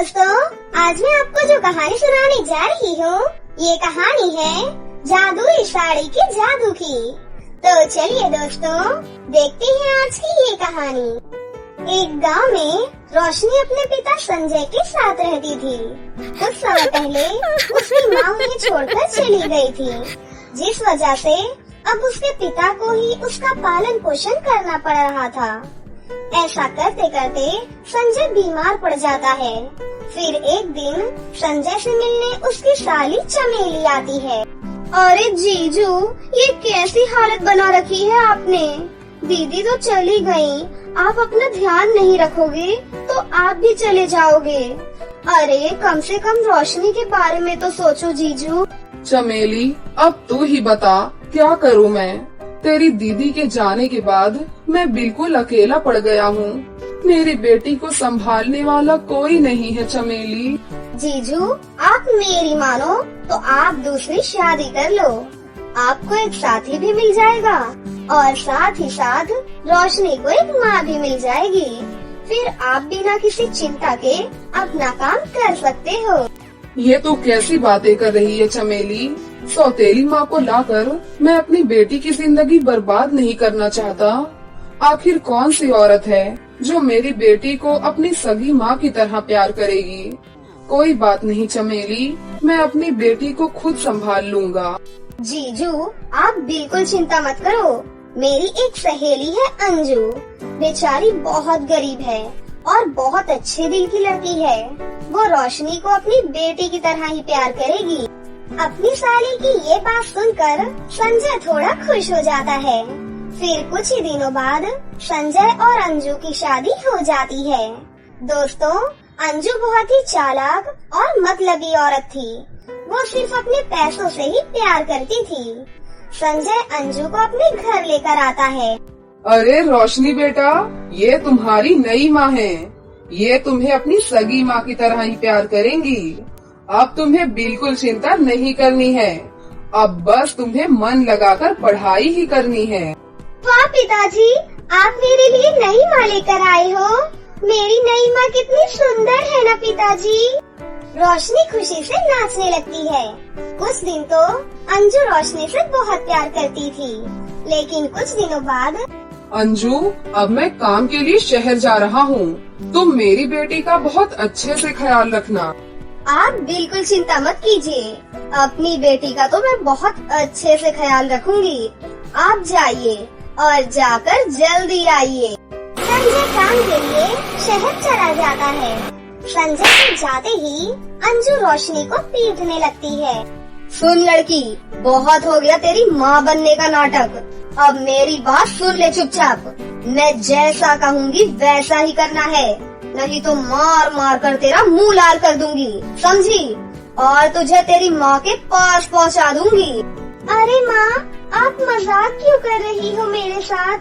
दोस्तों, आज मैं आपको जो कहानी सुनाने जा रही हूँ, ये कहानी है जादुई साड़ी की जादू की। तो चलिए दोस्तों, देखते हैं आज की ये कहानी। एक गांव में रोशनी अपने पिता संजय के साथ रहती थी। कुछ समय पहले उसकी माँ उन्हें छोड़कर चली गई थी, जिस वजह से अब उसके पिता को ही उसका पालन पोषण करना पड़ रहा था। ऐसा करते करते संजय बीमार पड़ जाता है। फिर एक दिन संजय से मिलने उसकी साली चमेली आती है। अरे जीजू, ये कैसी हालत बना रखी है आपने? दीदी तो चली गई, आप अपना ध्यान नहीं रखोगे तो आप भी चले जाओगे। अरे कम से कम रोशनी के बारे में तो सोचो जीजू। चमेली, अब तू ही बता क्या करूँ मैं? तेरी दीदी के जाने के बाद मैं बिल्कुल अकेला पड़ गया हूँ। मेरी बेटी को संभालने वाला कोई नहीं है चमेली। जीजू, आप मेरी मानो तो आप दूसरी शादी कर लो। आपको एक साथी भी मिल जाएगा और साथ ही साथ रोशनी को एक माँ भी मिल जाएगी। फिर आप बिना किसी चिंता के अपना काम कर सकते हो। ये तो कैसी बातें कर रही है चमेली? सौतेली माँ को लाकर मैं अपनी बेटी की जिंदगी बर्बाद नहीं करना चाहता। आखिर कौन सी औरत है जो मेरी बेटी को अपनी सगी माँ की तरह प्यार करेगी? कोई बात नहीं चमेली, मैं अपनी बेटी को खुद संभाल लूँगा। जीजू, आप बिल्कुल चिंता मत करो। मेरी एक सहेली है अंजू, बेचारी बहुत गरीब है और बहुत अच्छे दिल की लड़की है। वो रोशनी को अपनी बेटी की तरह ही प्यार करेगी। अपनी साली की ये बात सुनकर संजय थोड़ा खुश हो जाता है। फिर कुछ ही दिनों बाद संजय और अंजू की शादी हो जाती है। दोस्तों, अंजू बहुत ही चालाक और मतलबी औरत थी। वो सिर्फ अपने पैसों से ही प्यार करती थी। संजय अंजू को अपने घर लेकर आता है। अरे रोशनी बेटा, ये तुम्हारी नई माँ है। ये तुम्हें अपनी सगी माँ की तरह ही प्यार करेंगी। अब तुम्हें बिल्कुल चिंता नहीं करनी है। अब बस तुम्हें मन लगाकर पढ़ाई ही करनी है। वाह पिताजी, आप मेरे लिए नई माँ लेकर आए हो। मेरी नई माँ कितनी सुंदर है ना पिताजी। रोशनी खुशी से नाचने लगती है। कुछ दिन तो अंजू रोशनी से बहुत प्यार करती थी, लेकिन कुछ दिनों बाद अंजू, अब मैं काम के लिए शहर जा रहा हूँ। तुम मेरी बेटी का बहुत अच्छे से ख्याल रखना। आप बिल्कुल चिंता मत कीजिए, अपनी बेटी का तो मैं बहुत अच्छे से ख्याल रखूंगी। आप जाइए और जाकर जल्दी आइए। संजय काम के लिए शहर चला जाता है। संजय के जाते ही अंजू रोशनी को पीटने लगती है। सुन लड़की, बहुत हो गया तेरी माँ बनने का नाटक। अब मेरी बात सुन ले चुपचाप। मैं जैसा कहूँगी वैसा ही करना है, नहीं तो मार मार कर तेरा मुंह लाल कर दूंगी, समझी? और तुझे तेरी माँ के पास पहुँचा दूंगी। अरे माँ, आप मजाक क्यों कर रही हो मेरे साथ?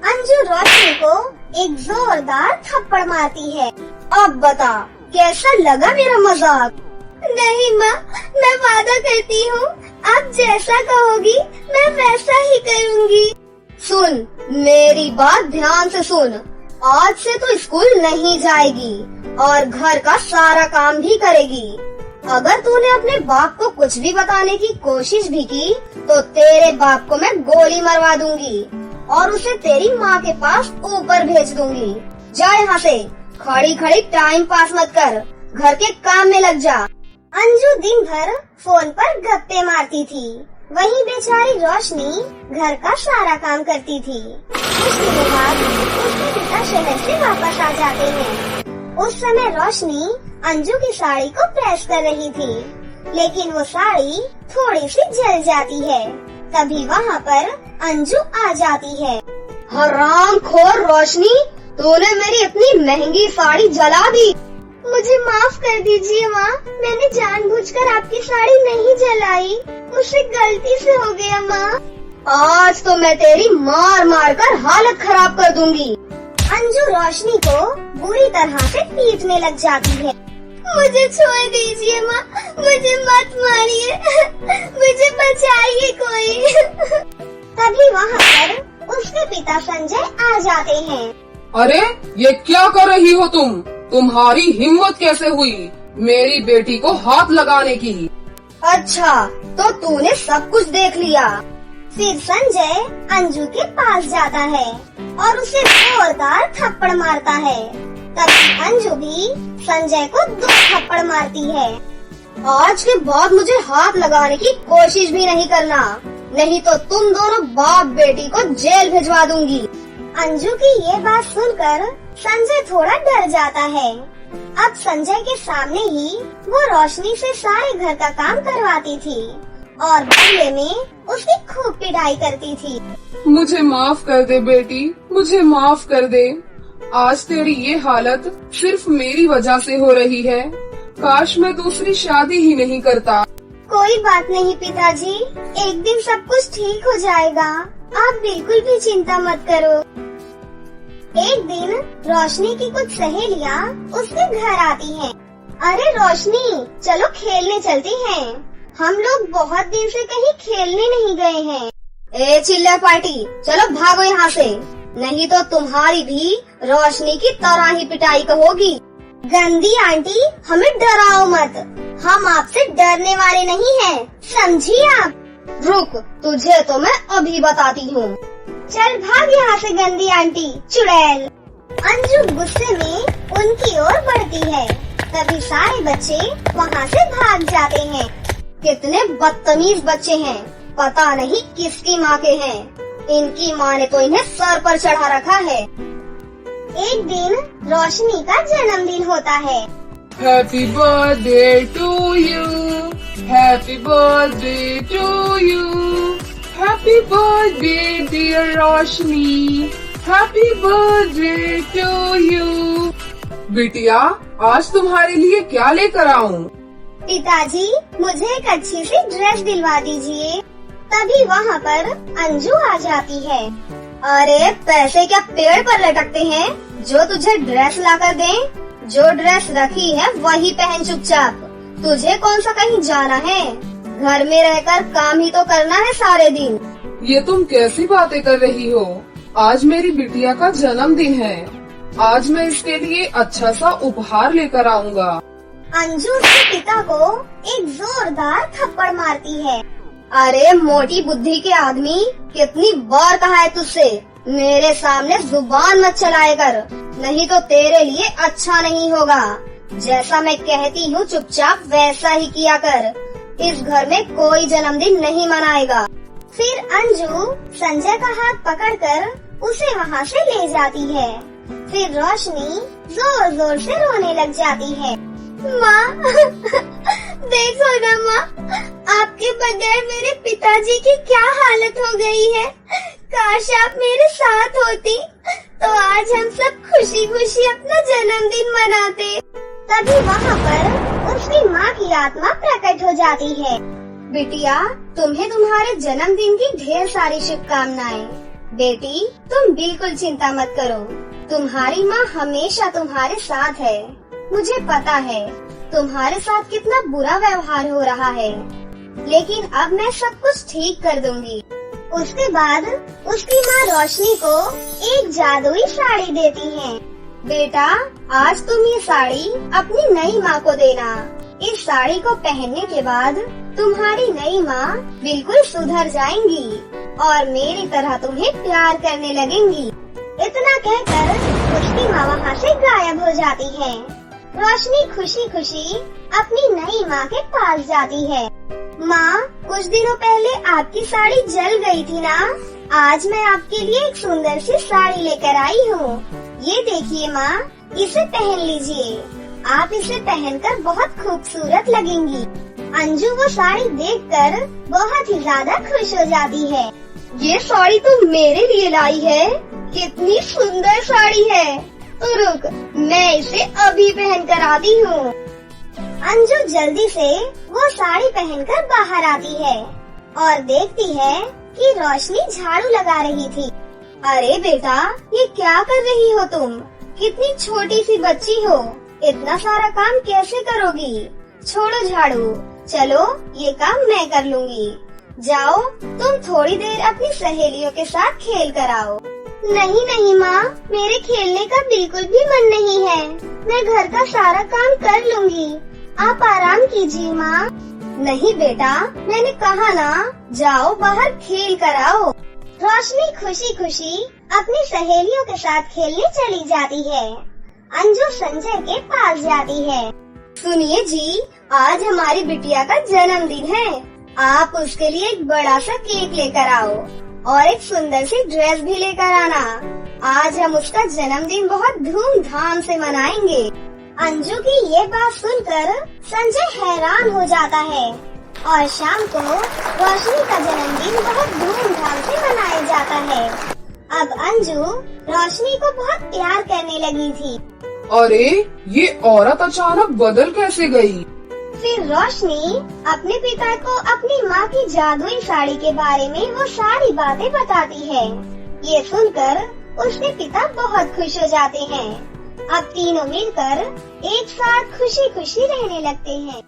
अंजू रोशनी को एक जोरदार थप्पड़ मारती है। अब बता, कैसा लगा मेरा मजाक? नहीं माँ, मैं वादा करती हूँ, आप जैसा कहोगी मैं वैसा ही करूँगी। सुन, मेरी बात ध्यान से सुन। आज से तो स्कूल नहीं जाएगी और घर का सारा काम भी करेगी। अगर तूने अपने बाप को कुछ भी बताने की कोशिश भी की तो तेरे बाप को मैं गोली मरवा दूंगी और उसे तेरी माँ के पास ऊपर भेज दूंगी। जा यहाँ से, खड़ी खड़ी टाइम पास मत कर, घर के काम में लग जा। अंजू दिन भर फोन पर गप्पे मारती थी, वहीं बेचारी रोशनी घर का सारा काम करती थी। कुछ दिनों बाद उसके पिता शहर से वापस आ जाते हैं। उस समय रोशनी अंजू की साड़ी को प्रेस कर रही थी, लेकिन वो साड़ी थोड़ी सी जल जाती है। तभी वहाँ पर अंजू आ जाती है। हरामखोर रोशनी, तूने मेरी इतनी महंगी साड़ी जला दी। मुझे माफ कर दीजिए माँ, मैंने जानबूझकर आपकी साड़ी नहीं जलाई, मुझसे गलती से हो गया माँ। आज तो मैं तेरी मार मार कर हालत खराब कर दूंगी। अंजू रोशनी को बुरी तरह से पीटने लग जाती है। मुझे छोड़ दीजिए माँ, मुझे मत मारिए, मुझे बचाइए कोई। तभी वहाँ पर उसके पिता संजय आ जाते हैं। अरे ये क्या कर रही हो तुम? तुम्हारी हिम्मत कैसे हुई मेरी बेटी को हाथ लगाने की? अच्छा, तो तूने सब कुछ देख लिया। फिर संजय अंजू के पास जाता है और उसे जोरदार थप्पड़ मारता है। तभी अंजू भी संजय को 2 थप्पड़ मारती है। आज के बाद मुझे हाथ लगाने की कोशिश भी नहीं करना, नहीं तो तुम दोनों बाप बेटी को जेल भिजवा दूंगी। अंजू की ये बात सुनकर संजय थोड़ा डर जाता है। अब संजय के सामने ही वो रोशनी से सारे घर का काम करवाती थी और बदले में उसकी खूब पिटाई करती थी। मुझे माफ कर दे बेटी, मुझे माफ कर दे। आज तेरी ये हालत सिर्फ मेरी वजह से हो रही है। काश मैं दूसरी शादी ही नहीं करता। कोई बात नहीं पिताजी, एक दिन सब कुछ ठीक हो जाएगा। आप बिल्कुल भी चिंता मत करो। एक दिन रोशनी की कुछ सहेलियां उसके घर आती हैं। अरे रोशनी, चलो खेलने चलती हैं। हम लोग बहुत दिन से कहीं खेलने नहीं गए हैं। ए चिल्ला पार्टी, चलो भागो यहाँ से, नहीं तो तुम्हारी भी रोशनी की तरह ही पिटाई होगी। गंदी आंटी, हमें डराओ मत, हम आपसे डरने वाले नहीं हैं, समझी आप? रुक, तुझे तो मैं अभी बताती हूँ। चल भाग यहाँ से गंदी आंटी चुड़ैल। अंजू गुस्से में उनकी ओर बढ़ती है। तभी सारे बच्चे वहाँ से भाग जाते हैं। कितने बदतमीज बच्चे हैं, पता नहीं किसकी माँ के हैं। इनकी माँ ने तो इन्हें सर पर चढ़ा रखा है। एक दिन रोशनी का जन्मदिन होता है। Happy birthday to you, happy birthday to you, happy birthday dear Roshni, happy birthday to you. बिटिया, आज तुम्हारे लिए क्या लेकर आऊं? पिताजी, मुझे एक अच्छी सी ड्रेस दिलवा दीजिए। तभी वहाँ पर अंजू आ जाती है। अरे पैसे क्या पेड़ पर लटकते हैं जो तुझे ड्रेस लाकर दें? जो ड्रेस रखी है वही पहन चुपचाप। तुझे कौन सा कहीं जाना है? घर में रहकर काम ही तो करना है सारे दिन। ये तुम कैसी बातें कर रही हो? आज मेरी बिटिया का जन्मदिन है। आज मैं इसके लिए अच्छा सा उपहार लेकर आऊंगा। अंजू उसके पिता को एक जोरदार थप्पड़ मारती है। अरे मोटी बुद्धि के आदमी, कितनी बार कहा है तुझसे मेरे सामने जुबान मत चलाया कर, नहीं तो तेरे लिए अच्छा नहीं होगा। जैसा मैं कहती हूँ चुपचाप वैसा ही किया कर। इस घर में कोई जन्मदिन नहीं मनाएगा। फिर अंजू संजय का हाथ पकड़कर उसे वहाँ से ले जाती है। फिर रोशनी जोर जोर से रोने लग जाती है। माँ देखो ना माँ, आपके बगैर मेरे पिताजी की क्या हालत हो गई है। काश आप मेरे साथ होती तो आज हम सब खुशी खुशी अपना जन्मदिन मनाते। तभी वहाँ पर उसकी माँ की आत्मा प्रकट हो जाती है। बिटिया, तुम्हें तुम्हारे जन्मदिन की ढेर सारी शुभकामनाएं। बेटी, तुम बिल्कुल चिंता मत करो, तुम्हारी माँ हमेशा तुम्हारे साथ है। मुझे पता है तुम्हारे साथ कितना बुरा व्यवहार हो रहा है, लेकिन अब मैं सब कुछ ठीक कर दूंगी। उसके बाद उसकी माँ रोशनी को एक जादुई साड़ी देती है। बेटा, आज तुम ये साड़ी अपनी नई माँ को देना। इस साड़ी को पहनने के बाद तुम्हारी नई माँ बिल्कुल सुधर जाएंगी और मेरी तरह तुम्हें प्यार करने लगेंगी। इतना कहकर उसकी माँ वहाँ से गायब हो जाती है। रोशनी खुशी खुशी अपनी नई माँ के पास जाती है। माँ, कुछ दिनों पहले आपकी साड़ी जल गई थी ना? आज मैं आपके लिए एक सुंदर सी साड़ी लेकर आई हूँ। ये देखिए माँ, इसे पहन लीजिए। आप इसे पहनकर बहुत खूबसूरत लगेंगी। अंजू वो साड़ी देखकर बहुत ही ज्यादा खुश हो जाती है। ये साड़ी तुम मेरे लिए लाई है? कितनी सुंदर साड़ी है। तो रुक, मैं इसे अभी पहन कर आती हूँ। अंजू जल्दी से वो साड़ी पहनकर बाहर आती है और देखती है कि रोशनी झाड़ू लगा रही थी। अरे बेटा, ये क्या कर रही हो तुम? कितनी छोटी सी बच्ची हो, इतना सारा काम कैसे करोगी? छोड़ो झाड़ू, चलो ये काम मैं कर लूँगी। जाओ, तुम थोड़ी देर अपनी सहेलियों के साथ खेल कर आओ। नहीं नहीं माँ, मेरे खेलने का बिल्कुल भी मन नहीं है। मैं घर का सारा काम कर लूँगी, आप आराम कीजिए माँ। नहीं बेटा, मैंने कहा ना, जाओ बाहर खेल कर आओ। रोशनी खुशी खुशी अपनी सहेलियों के साथ खेलने चली जाती है। अंजू संजय के पास जाती है। सुनिए जी, आज हमारी बिटिया का जन्मदिन है, आप उसके लिए एक बड़ा सा केक लेकर आओ और एक सुंदर सी ड्रेस भी लेकर आना। आज हम उसका जन्मदिन बहुत धूमधाम से मनाएंगे। अंजू की ये बात सुनकर संजय हैरान हो जाता है और शाम को रोशनी का जन्मदिन बहुत धूमधाम से मनाया जाता है। अब अंजू रोशनी को बहुत प्यार करने लगी थी। अरे ये औरत अचानक बदल कैसे गई? फिर रोशनी अपने पिता को अपनी माँ की जादुई साड़ी के बारे में वो सारी बातें बताती है। ये सुनकर उसके पिता बहुत खुश हो जाते हैं। अब तीनों मिलकर एक साथ खुशी खुशी रहने लगते हैं।